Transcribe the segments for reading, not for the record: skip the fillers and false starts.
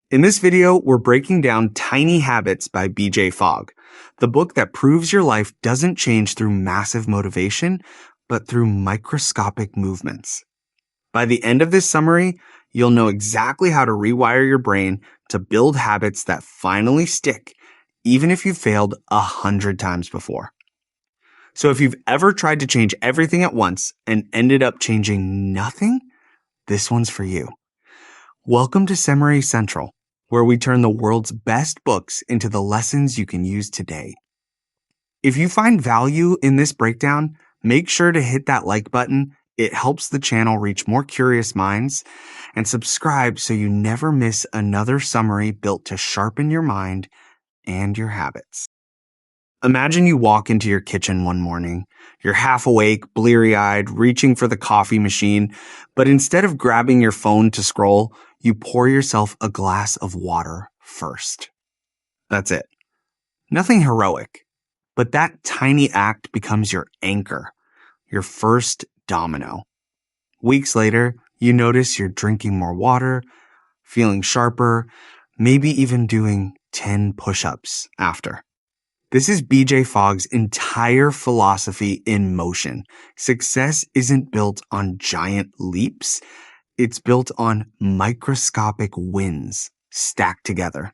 In this video, we're breaking down Tiny Habits by BJ Fogg, the book that proves your life doesn't change through massive motivation, but through microscopic movements. By the end of this summary, you'll know exactly how to rewire your brain to build habits that finally stick, even if you've failed 100 times before. So if you've ever tried to change everything at once and ended up changing nothing, this one's for you. Welcome to Summary Central, where we turn the world's best books into the lessons you can use today. If you find value in this breakdown, make sure to hit that like button. It helps the channel reach more curious minds, and subscribe so you never miss another summary built to sharpen your mind and your habits. Imagine you walk into your kitchen one morning. You're half awake, bleary-eyed, reaching for the coffee machine, but instead of grabbing your phone to scroll, you pour yourself a glass of water first. That's it. Nothing heroic, but that tiny act becomes your anchor, your first domino. Weeks later, you notice you're drinking more water, feeling sharper, maybe even doing 10 push-ups after. This is BJ Fogg's entire philosophy in motion. Success isn't built on giant leaps. It's built on microscopic wins stacked together.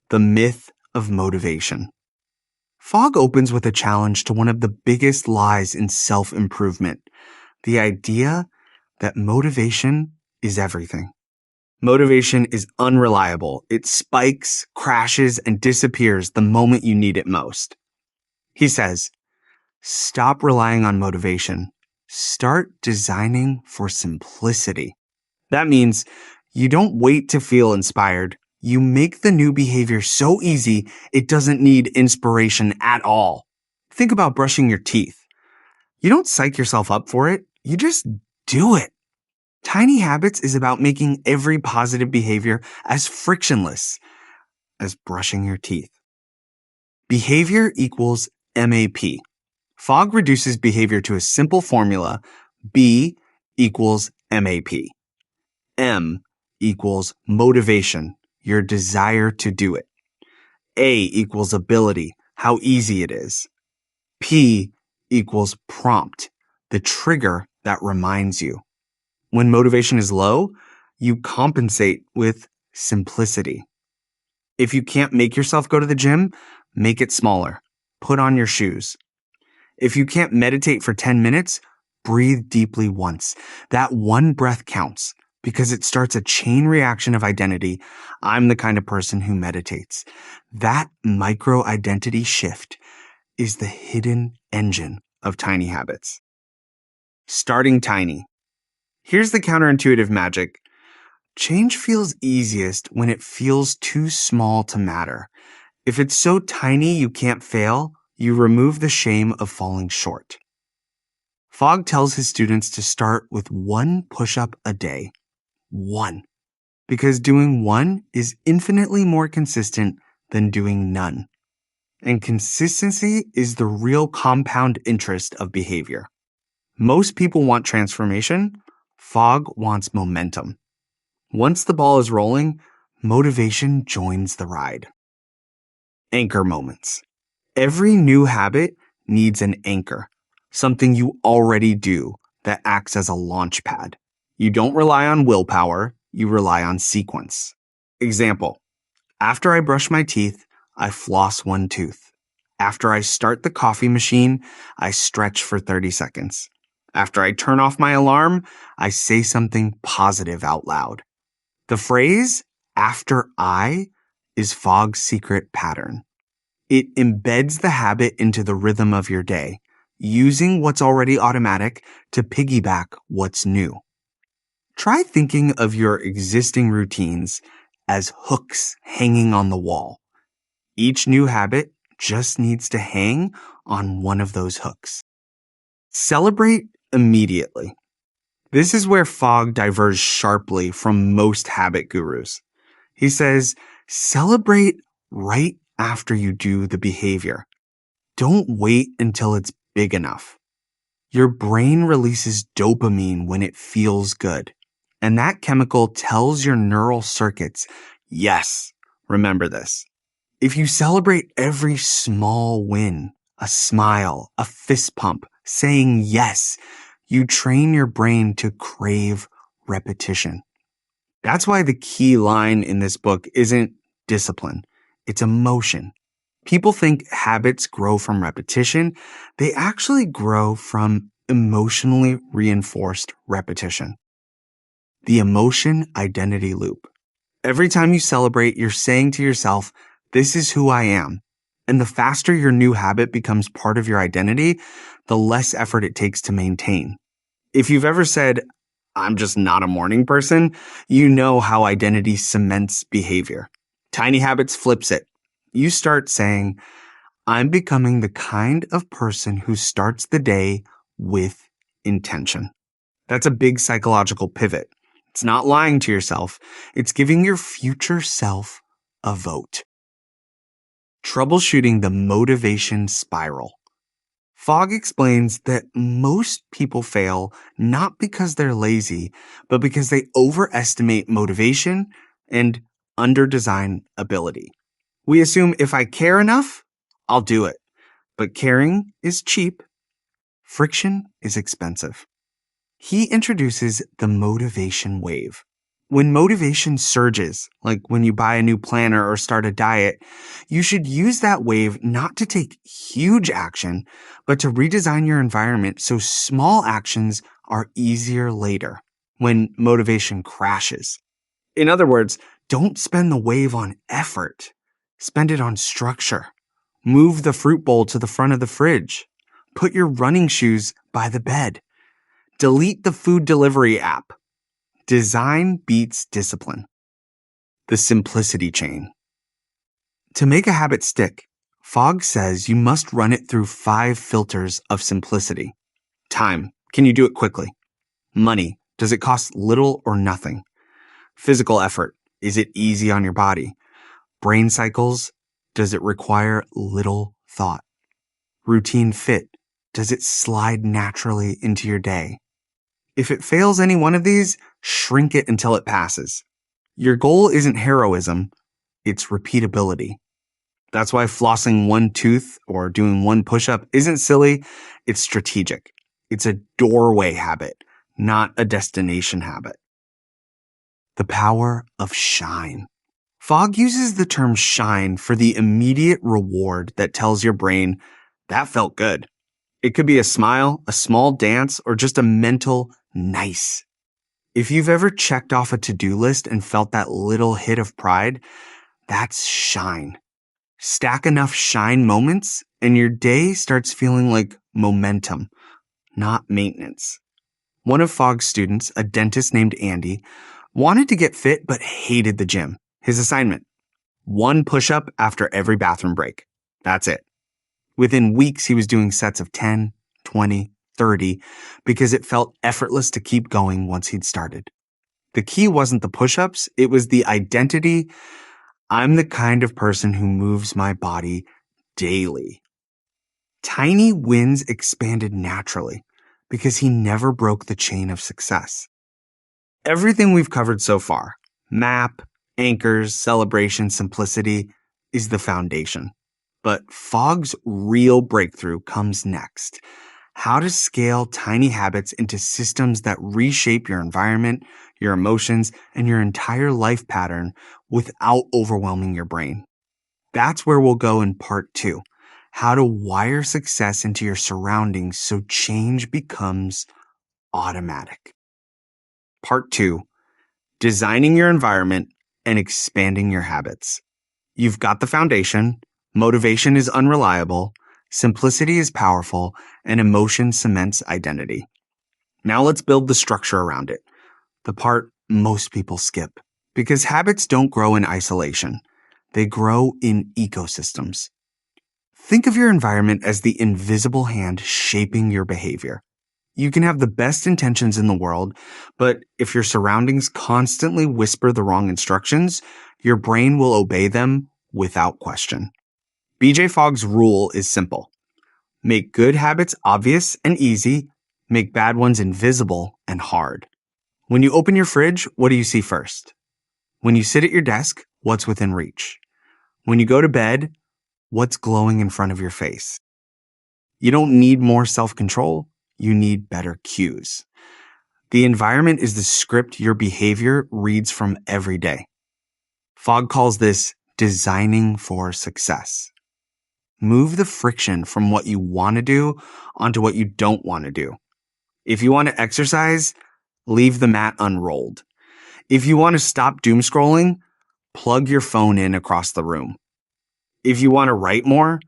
The myth of motivation. Fogg opens with a challenge to one of the biggest lies in self-improvement, the idea that motivation is everything. Motivation is unreliable. It spikes, crashes, and disappears the moment you need it most. He says, stop relying on motivation. Start designing for simplicity. That means you don't wait to feel inspired. You make the new behavior so easy, it doesn't need inspiration at all. Think about brushing your teeth. You don't psych yourself up for it. You just do it. Tiny Habits is about making every positive behavior as frictionless as brushing your teeth. Behavior equals MAP. Fogg reduces behavior to a simple formula: B equals MAP. M equals motivation, your desire to do it. A equals ability, how easy it is. P equals prompt, the trigger that reminds you. When motivation is low, you compensate with simplicity. If you can't make yourself go to the gym, make it smaller. Put on your shoes. If you can't meditate for 10 minutes, breathe deeply once. That one breath counts because it starts a chain reaction of identity. I'm the kind of person who meditates. That micro-identity shift is the hidden engine of Tiny Habits. Starting tiny. Here's the counterintuitive magic. Change feels easiest when it feels too small to matter. If it's so tiny you can't fail, you remove the shame of falling short. Fogg tells his students to start with 1 push-up a day. 1. Because doing 1 is infinitely more consistent than doing none. And consistency is the real compound interest of behavior. Most people want transformation. Fogg wants momentum. Once the ball is rolling, motivation joins the ride. Anchor moments. Every new habit needs an anchor, something you already do that acts as a launch pad. You don't rely on willpower, you rely on sequence. Example, after I brush my teeth, I floss 1 tooth. After I start the coffee machine, I stretch for 30 seconds. After I turn off my alarm, I say something positive out loud. The phrase, after I, is Fogg's secret pattern. It embeds the habit into the rhythm of your day, using what's already automatic to piggyback what's new. Try thinking of your existing routines as hooks hanging on the wall. Each new habit just needs to hang on one of those hooks. Celebrate immediately. This is where Fogg diverges sharply from most habit gurus. He says, celebrate right after you do the behavior. Don't wait until it's big enough. Your brain releases dopamine when it feels good, and that chemical tells your neural circuits Yes, remember this. If you celebrate every small win, a smile, a fist pump, saying yes, you train your brain to crave repetition. That's why the key line in this book isn't discipline, it's emotion. People think habits grow from repetition. They actually grow from emotionally reinforced repetition. The emotion identity loop. Every time you celebrate, you're saying to yourself, this is who I am. And the faster your new habit becomes part of your identity, the less effort it takes to maintain. If you've ever said, I'm just not a morning person, you know how identity cements behavior. Tiny Habits flips it. You start saying, I'm becoming the kind of person who starts the day with intention. That's a big psychological pivot. It's not lying to yourself. It's giving your future self a vote. Troubleshooting the motivation spiral. Fogg explains that most people fail not because they're lazy, but because they overestimate motivation and underdesign ability. We assume if I care enough, I'll do it. But caring is cheap. Friction is expensive. He introduces the motivation wave. When motivation surges, like when you buy a new planner or start a diet, you should use that wave not to take huge action, but to redesign your environment so small actions are easier later when motivation crashes. In other words, don't spend the wave on effort. Spend it on structure. Move the fruit bowl to the front of the fridge. Put your running shoes by the bed. Delete the food delivery app. Design beats discipline. The simplicity chain. To make a habit stick, Fogg says you must run it through 5 filters of simplicity. Time. Can you do it quickly? Money. Does it cost little or nothing? Physical effort. Is it easy on your body? Brain cycles. Does it require little thought? Routine fit. Does it slide naturally into your day? If it fails any one of these, shrink it until it passes. Your goal isn't heroism, it's repeatability. That's why flossing one tooth or doing one push-up isn't silly, it's strategic. It's a doorway habit, not a destination habit. The power of shine. Fogg uses the term shine for the immediate reward that tells your brain, that felt good. It could be a smile, a small dance, or just a mental nice. If you've ever checked off a to-do list and felt that little hit of pride, that's shine. Stack enough shine moments and your day starts feeling like momentum, not maintenance. One of Fogg's students, a dentist named Andy, wanted to get fit but hated the gym. His assignment: 1 push-up after every bathroom break. That's it. Within weeks, he was doing sets of 10, 20, 30 because it felt effortless to keep going once he'd started. The key wasn't the push-ups, it was the identity. I'm the kind of person who moves my body daily. Tiny wins expanded naturally because he never broke the chain of success. Everything we've covered so far, map, anchors, celebration, simplicity, is the foundation. But Fogg's real breakthrough comes next. How to scale tiny habits into systems that reshape your environment, your emotions, and your entire life pattern without overwhelming your brain. That's where we'll go in part 2. How to wire success into your surroundings so change becomes automatic. Part 2. Designing your environment and expanding your habits. You've got the foundation. Motivation is unreliable. Simplicity is powerful, and emotion cements identity. Now let's build the structure around it, the part most people skip. Because habits don't grow in isolation. They grow in ecosystems. Think of your environment as the invisible hand shaping your behavior. You can have the best intentions in the world, but if your surroundings constantly whisper the wrong instructions, your brain will obey them without question. BJ Fogg's rule is simple. Make good habits obvious and easy. Make bad ones invisible and hard. When you open your fridge, what do you see first? When you sit at your desk, what's within reach. When you go to bed, what's glowing in front of your face. You don't need more self-control. You need better cues. The environment is the script your behavior reads from every day. Fogg calls this designing for success. Move the friction from what you want to do onto what you don't want to do. If you want to exercise, leave the mat unrolled. If you want to stop doom scrolling, plug your phone in across the room. If you want to write more,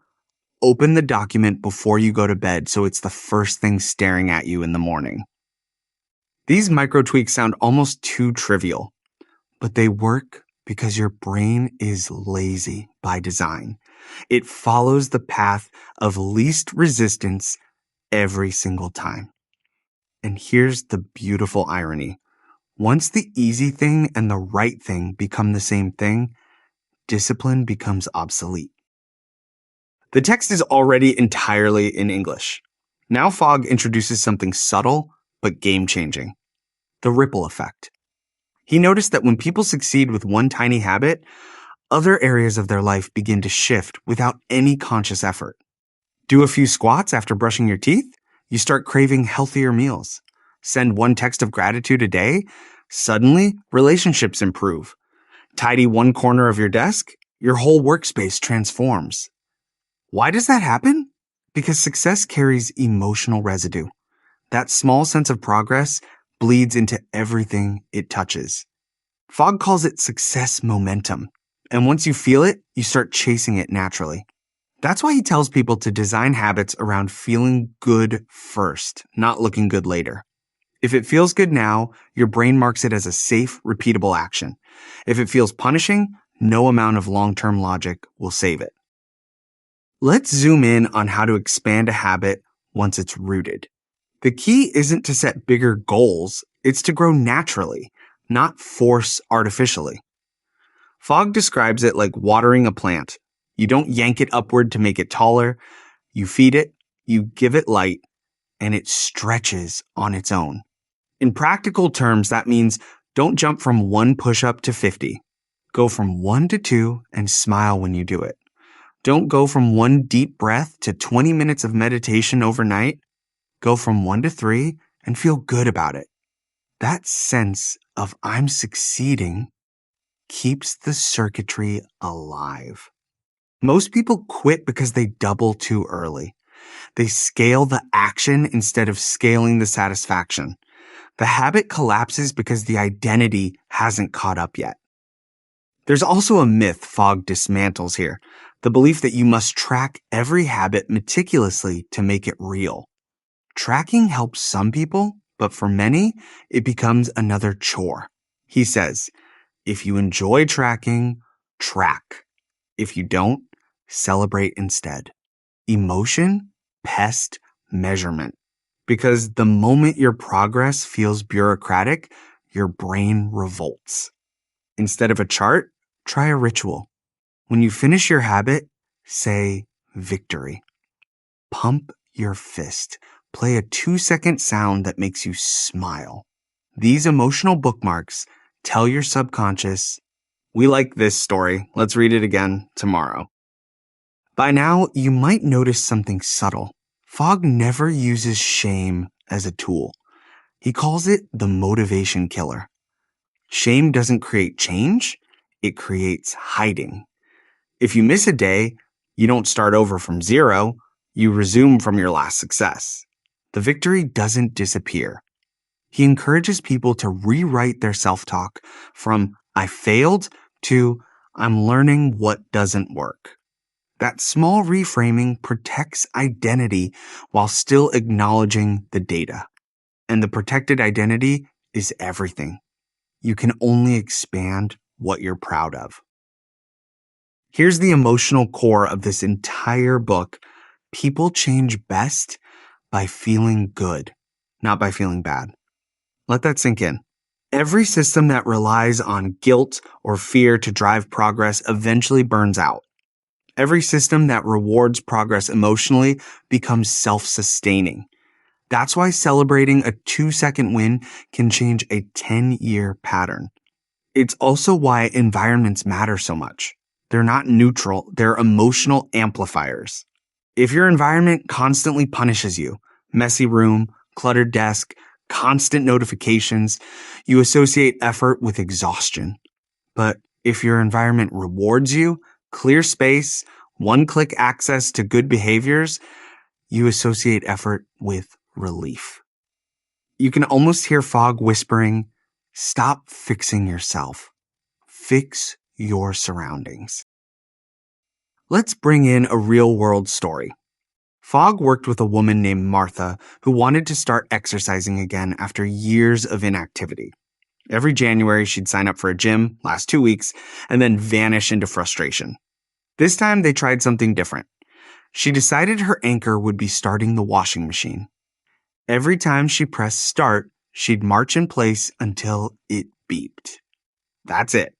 open the document before you go to bed so it's the first thing staring at you in the morning. These micro tweaks sound almost too trivial, but they work because your brain is lazy by design. It follows the path of least resistance every single time. And here's the beautiful irony. Once the easy thing and the right thing become the same thing, discipline becomes obsolete. The text is already entirely in English. Now Fogg introduces something subtle but game-changing: the ripple effect. He noticed that when people succeed with one tiny habit, other areas of their life begin to shift without any conscious effort. Do a few squats after brushing your teeth, you start craving healthier meals. Send one text of gratitude a day, suddenly relationships improve. Tidy one corner of your desk, your whole workspace transforms. Why does that happen? Because success carries emotional residue. That small sense of progress bleeds into everything it touches. Fogg calls it success momentum. And once you feel it, you start chasing it naturally. That's why he tells people to design habits around feeling good first, not looking good later. If it feels good now, your brain marks it as a safe, repeatable action. If it feels punishing, no amount of long-term logic will save it. Let's zoom in on how to expand a habit once it's rooted. The key isn't to set bigger goals, it's to grow naturally, not force artificially. Fogg describes it like watering a plant. You don't yank it upward to make it taller. You feed it, you give it light, and it stretches on its own. In practical terms, that means don't jump from 1 push-up to 50. Go from 1 to 2 and smile when you do it. Don't go from 1 deep breath to 20 minutes of meditation overnight. Go from 1 to 3 and feel good about it. That sense of I'm succeeding keeps the circuitry alive. Most people quit because they double too early. They scale the action instead of scaling the satisfaction. The habit collapses because the identity hasn't caught up yet. There's also a myth Fogg dismantles here, the belief that you must track every habit meticulously to make it real. Tracking helps some people, but for many, it becomes another chore. He says, if you enjoy tracking, track. If you don't, celebrate instead. Emotion, pest, measurement. Because the moment your progress feels bureaucratic, your brain revolts. Instead of a chart, try a ritual. When you finish your habit, say victory. Pump your fist. Play a 2-second sound that makes you smile. These emotional bookmarks tell your subconscious, we like this story. Let's read it again tomorrow. By now, you might notice something subtle. Fogg never uses shame as a tool. He calls it the motivation killer. Shame doesn't create change, it creates hiding. If you miss a day, you don't start over from 0, you resume from your last success. The victory doesn't disappear. He encourages people to rewrite their self-talk from I failed to I'm learning what doesn't work. That small reframing protects identity while still acknowledging the data. And the protected identity is everything. You can only expand what you're proud of. Here's the emotional core of this entire book. People change best by feeling good, not by feeling bad. Let that sink in. Every system that relies on guilt or fear to drive progress eventually burns out. Every system that rewards progress emotionally becomes self-sustaining. That's why celebrating a 2-second win can change a 10-year pattern. It's also why environments matter so much. They're not neutral, they're emotional amplifiers. If your environment constantly punishes you, messy room, cluttered desk, constant notifications, you associate effort with exhaustion. But if your environment rewards you, clear space, one-click access to good behaviors, you associate effort with relief. You can almost hear Fogg whispering, "Stop fixing yourself. Fix your surroundings." Let's bring in a real-world story. Fogg worked with a woman named Martha who wanted to start exercising again after years of inactivity. Every January, she'd sign up for a gym, last 2 weeks, and then vanish into frustration. This time, they tried something different. She decided her anchor would be starting the washing machine. Every time she pressed start, she'd march in place until it beeped. That's it.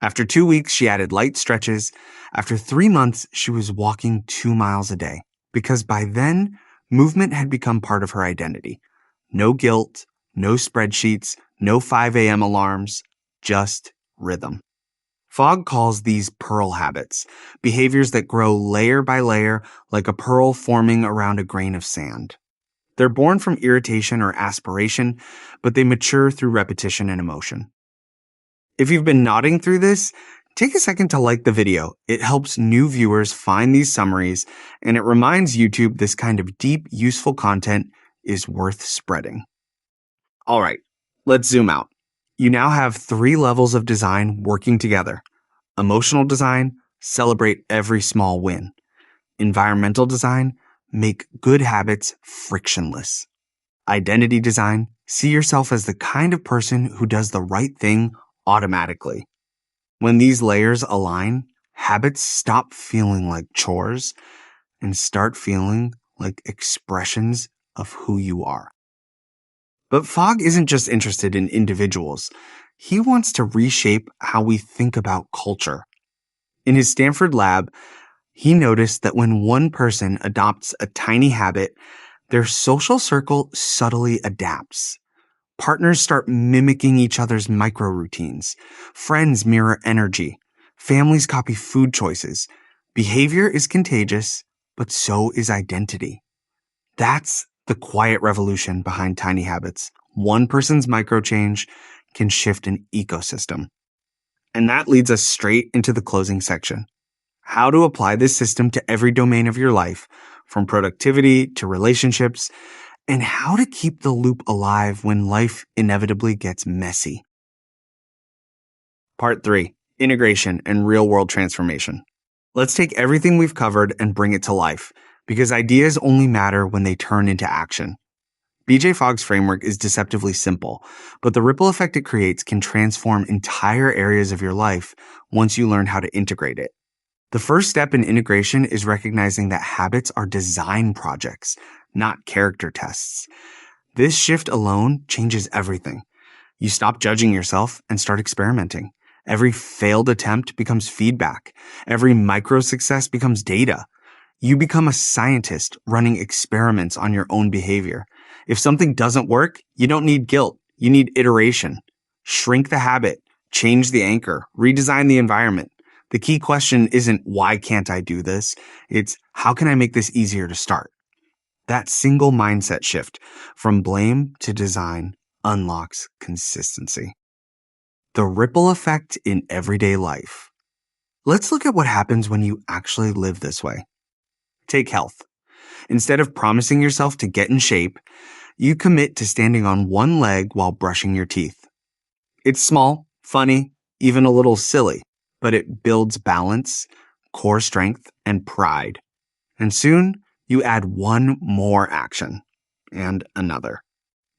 After 2 weeks, she added light stretches. After 3 months, she was walking 2 miles a day, because by then, movement had become part of her identity. No guilt, no spreadsheets, no 5 a.m. alarms, just rhythm. Fogg calls these pearl habits, behaviors that grow layer by layer like a pearl forming around a grain of sand. They're born from irritation or aspiration, but they mature through repetition and emotion. If you've been nodding through this, take a second to like the video. It helps new viewers find these summaries, and it reminds YouTube this kind of deep, useful content is worth spreading. All right, let's zoom out. You now have 3 levels of design working together. Emotional design, celebrate every small win. Environmental design, make good habits frictionless. Identity design, see yourself as the kind of person who does the right thing automatically. When these layers align, habits stop feeling like chores and start feeling like expressions of who you are. But Fogg isn't just interested in individuals. He wants to reshape how we think about culture. In his Stanford lab, he noticed that when one person adopts a tiny habit, their social circle subtly adapts. Partners start mimicking each other's micro-routines. Friends mirror energy. Families copy food choices. Behavior is contagious, but so is identity. That's the quiet revolution behind tiny habits. One person's micro-change can shift an ecosystem. And that leads us straight into the closing section. How to apply this system to every domain of your life, from productivity to relationships, and how to keep the loop alive when life inevitably gets messy. Part 3, Integration and Real-World Transformation. Let's take everything we've covered and bring it to life, because ideas only matter when they turn into action. BJ Fogg's framework is deceptively simple, but the ripple effect it creates can transform entire areas of your life once you learn how to integrate it. The first step in integration is recognizing that habits are design projects, not character tests. This shift alone changes everything. You stop judging yourself and start experimenting. Every failed attempt becomes feedback. Every micro success becomes data. You become a scientist running experiments on your own behavior. If something doesn't work, you don't need guilt. You need iteration. Shrink the habit, change the anchor, redesign the environment. The key question isn't why can't I do this? It's how can I make this easier to start? That single mindset shift from blame to design unlocks consistency. The ripple effect in everyday life. Let's look at what happens when you actually live this way. Take health. Instead of promising yourself to get in shape, you commit to standing on one leg while brushing your teeth. It's small, funny, even a little silly, but it builds balance, core strength, and pride. And soon, you add one more action, and another.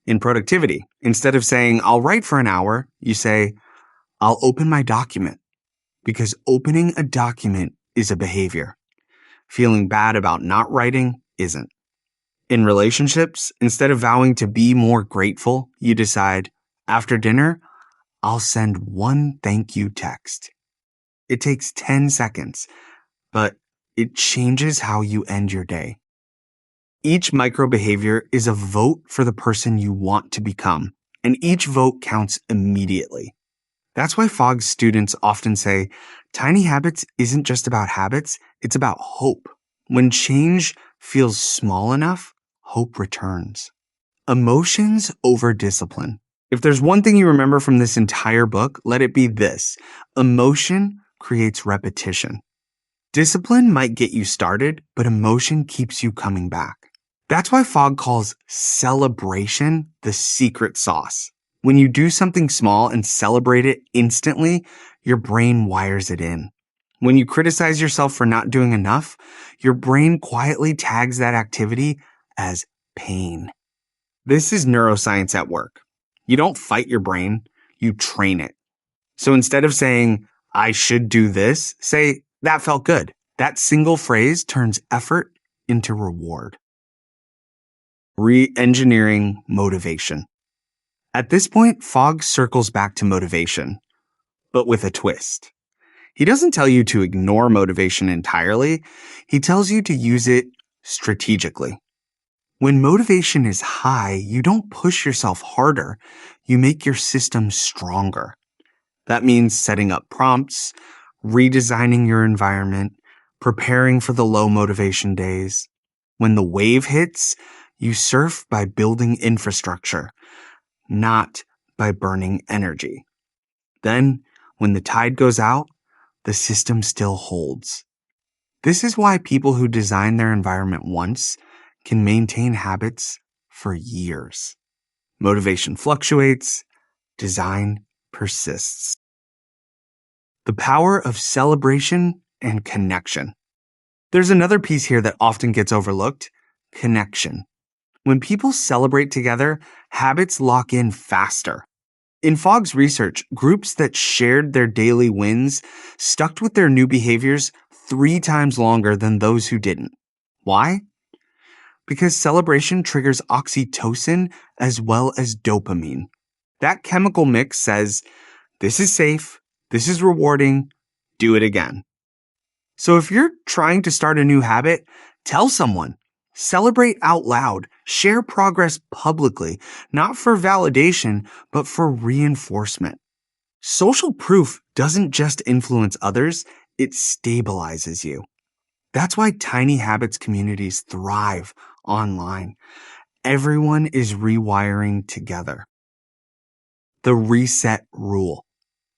In productivity, instead of saying, I'll write for an hour, you say, I'll open my document. Because opening a document is a behavior. Feeling bad about not writing isn't. In relationships, instead of vowing to be more grateful, you decide, after dinner, I'll send one thank you text. It takes 10 seconds, but it changes how you end your day. Each micro behavior is a vote for the person you want to become, and each vote counts immediately. That's why Fogg's students often say, tiny habits isn't just about habits, it's about hope. When change feels small enough, hope returns. Emotions over discipline. If there's one thing you remember from this entire book, let it be this. Emotion creates repetition. Discipline might get you started, but emotion keeps you coming back. That's why Fogg calls celebration the secret sauce. When you do something small and celebrate it instantly, your brain wires it in. When you criticize yourself for not doing enough, your brain quietly tags that activity as pain. This is neuroscience at work. You don't fight your brain, you train it. So instead of saying, I should do this, say, that felt good. That single phrase turns effort into reward. Re-engineering motivation. At this point, Fogg circles back to motivation, but with a twist. He doesn't tell you to ignore motivation entirely. He tells you to use it strategically. When motivation is high, you don't push yourself harder. You make your system stronger. That means setting up prompts, redesigning your environment, preparing for the low motivation days. When the wave hits, you surf by building infrastructure, not by burning energy. Then, when the tide goes out, the system still holds. This is why people who design their environment once can maintain habits for years. Motivation fluctuates, design persists. The power of celebration and connection. There's another piece here that often gets overlooked: connection. When people celebrate together, habits lock in faster. In Fogg's research, groups that shared their daily wins stuck with their new behaviors 3 times longer than those who didn't. Why? Because celebration triggers oxytocin as well as dopamine. That chemical mix says, this is safe, this is rewarding, do it again. So if you're trying to start a new habit, tell someone. Celebrate out loud. Share progress publicly, not for validation, but for reinforcement. Social proof doesn't just influence others, it stabilizes you. That's why tiny habits communities thrive online. Everyone is rewiring together. The reset rule.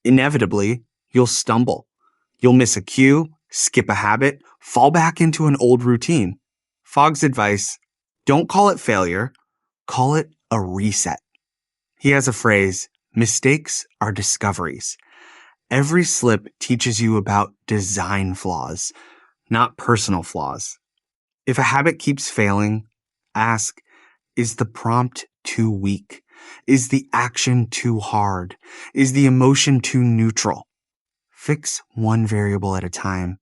Inevitably, you'll stumble. You'll miss a cue, skip a habit, fall back into an old routine. Fogg's advice: don't call it failure, call it a reset. He has a phrase, mistakes are discoveries. Every slip teaches you about design flaws, not personal flaws. If a habit keeps failing, ask, is the prompt too weak? Is the action too hard? Is the emotion too neutral? Fix one variable at a time.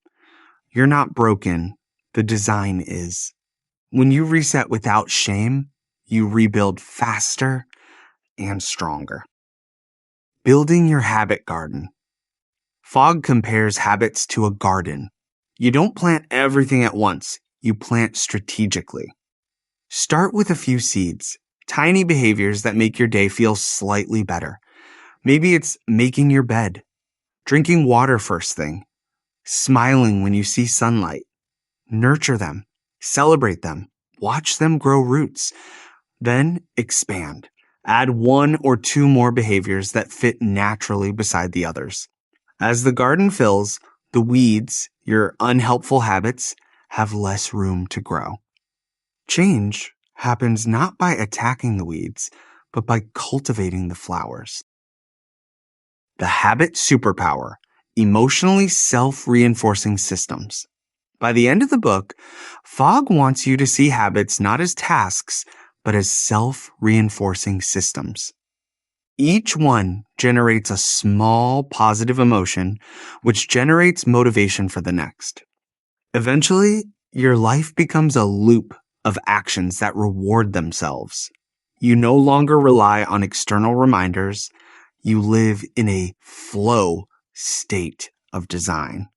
You're not broken. The design is. When you reset without shame, you rebuild faster and stronger. Building your habit garden. Fogg compares habits to a garden. You don't plant everything at once. You plant strategically. Start with a few seeds, tiny behaviors that make your day feel slightly better. Maybe it's making your bed, drinking water first thing, smiling when you see sunlight. Nurture them, celebrate them, watch them grow roots. Then expand. Add 1 or 2 more behaviors that fit naturally beside the others. As the garden fills, the weeds, your unhelpful habits, have less room to grow. Change happens not by attacking the weeds, but by cultivating the flowers. The habit superpower, emotionally self-reinforcing systems. By the end of the book, Fogg wants you to see habits not as tasks, but as self-reinforcing systems. Each one generates a small positive emotion, which generates motivation for the next. Eventually, your life becomes a loop of actions that reward themselves. You no longer rely on external reminders. You live in a flow state of design.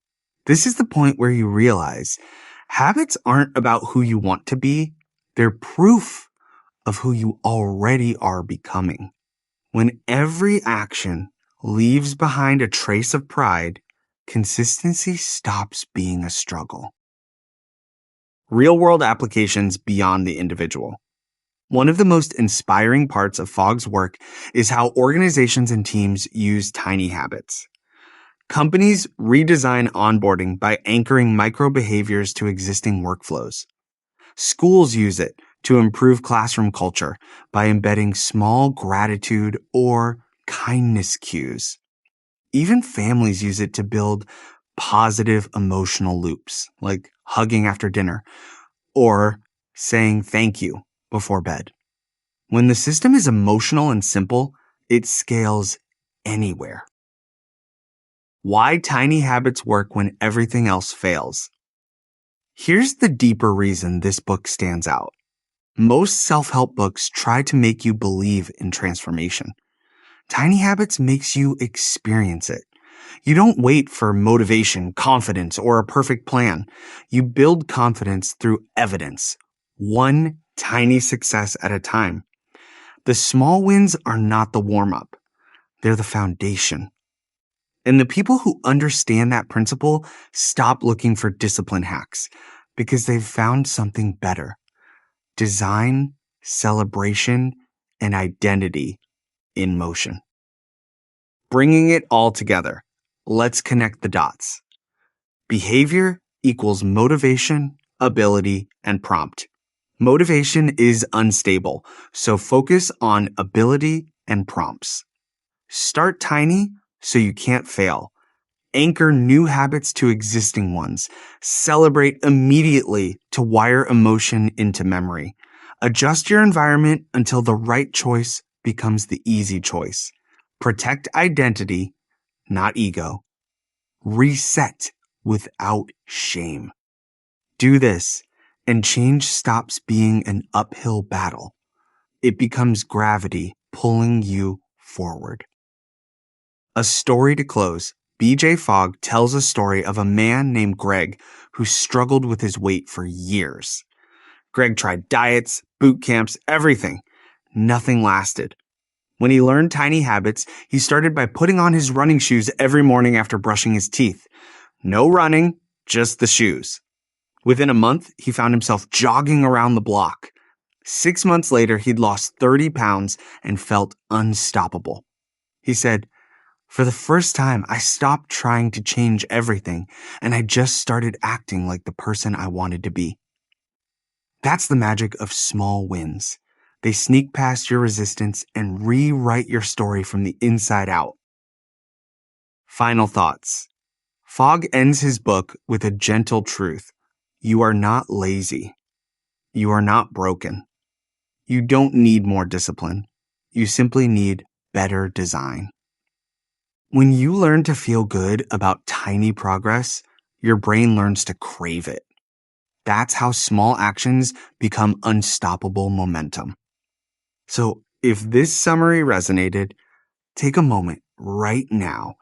This is the point where you realize habits aren't about who you want to be. They're proof of who you already are becoming. When every action leaves behind a trace of pride, consistency stops being a struggle. Real-world applications beyond the individual. One of the most inspiring parts of Fogg's work is how organizations and teams use tiny habits. Companies redesign onboarding by anchoring micro behaviors to existing workflows. Schools use it to improve classroom culture by embedding small gratitude or kindness cues. Even families use it to build positive emotional loops, like hugging after dinner or saying thank you before bed. When the system is emotional and simple, it scales anywhere. Why tiny habits work when everything else fails. Here's the deeper reason this book stands out. Most self-help books try to make you believe in transformation. Tiny habits makes you experience it. You don't wait for motivation, confidence, or a perfect plan. You build confidence through evidence, one tiny success at a time. The small wins are not the warm-up. They're the foundation. And the people who understand that principle stop looking for discipline hacks because they've found something better. Design, celebration, and identity in motion. Bringing it all together, let's connect the dots. Behavior equals motivation, ability, and prompt. Motivation is unstable, so focus on ability and prompts. Start tiny so you can't fail. Anchor new habits to existing ones. Celebrate immediately to wire emotion into memory. Adjust your environment until the right choice becomes the easy choice. Protect identity, not ego. Reset without shame. Do this, and change stops being an uphill battle. It becomes gravity pulling you forward. A story to close. BJ Fogg tells a story of a man named Greg who struggled with his weight for years. Greg tried diets, boot camps, everything. Nothing lasted. When he learned tiny habits, he started by putting on his running shoes every morning after brushing his teeth. No running, just the shoes. Within a month, he found himself jogging around the block. 6 months later, he'd lost 30 pounds and felt unstoppable. He said, "For the first time, I stopped trying to change everything, and I just started acting like the person I wanted to be." That's the magic of small wins. They sneak past your resistance and rewrite your story from the inside out. Final thoughts. Fogg ends his book with a gentle truth. You are not lazy. You are not broken. You don't need more discipline. You simply need better design. When you learn to feel good about tiny progress, your brain learns to crave it. That's how small actions become unstoppable momentum. So if this summary resonated, take a moment right now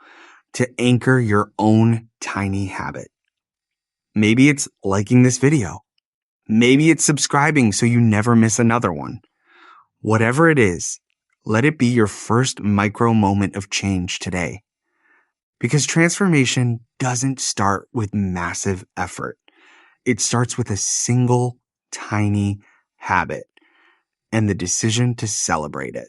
to anchor your own tiny habit. Maybe it's liking this video. Maybe it's subscribing so you never miss another one. Whatever it is, let it be your first micro moment of change today. Because transformation doesn't start with massive effort. It starts with a single tiny habit and the decision to celebrate it.